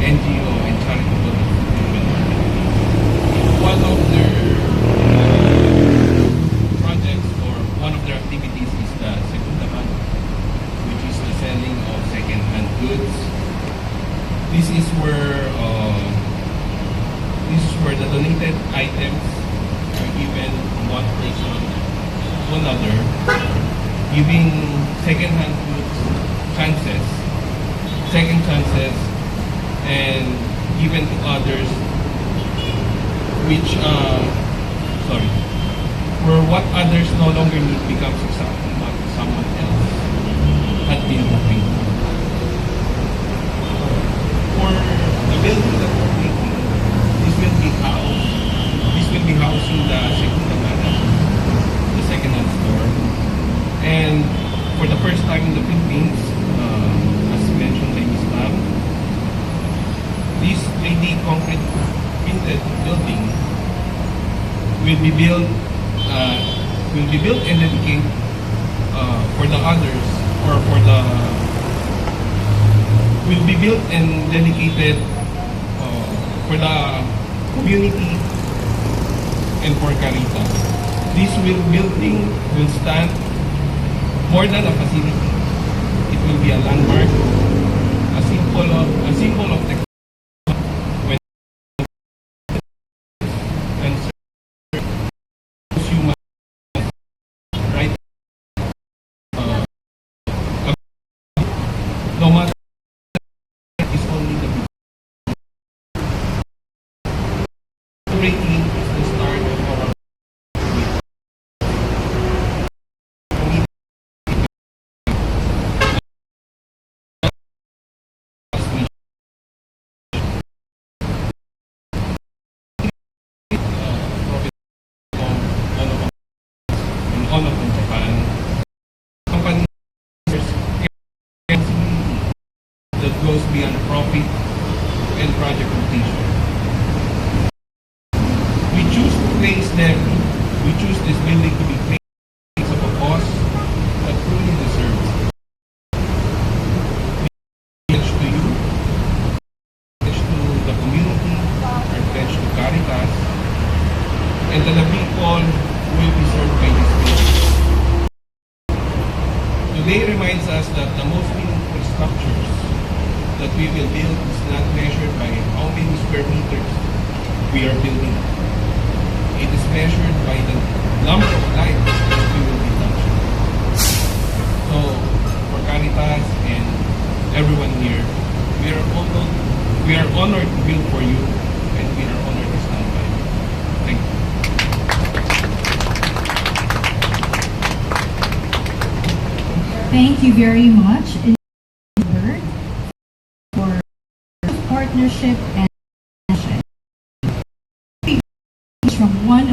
NGO and charitable institution. One of their projects or one of their activities is the Segunda Mano, which is the selling of second-hand goods. This is where the donated items are given from one person to another, giving second-hand goods second chances, and given to others where what others no longer need becomes exactly what someone else had been hoping for. For the building that we're making, this will be housing the Segunda Mano, the second-hand store. And for the first time in the Philippines, as mentioned by Ms. Lam, this 3D concrete printed building will be built and dedicated for the others, or will be built and dedicated for the community and for Caritas. This building will stand more than a facility. It will be a landmark, a symbol of the when and human right. No matter is only the breaking is the start of our Ono from Japan. Companies that goes beyond profit and project completion. We choose this building to be place of a cause that truly deserves. Pledge to you, pledge to the community, our pledge to Caritas, and to the people who will be served by this building. Today reminds us that the most meaningful structures that we will build is not measured by how many square meters we are building. It is measured by the number of lives that we will be touching. So, for Caritas and everyone here, we are honored to build for you, and we are honored to stand by you. Thank you. Thank you very much for partnership and from one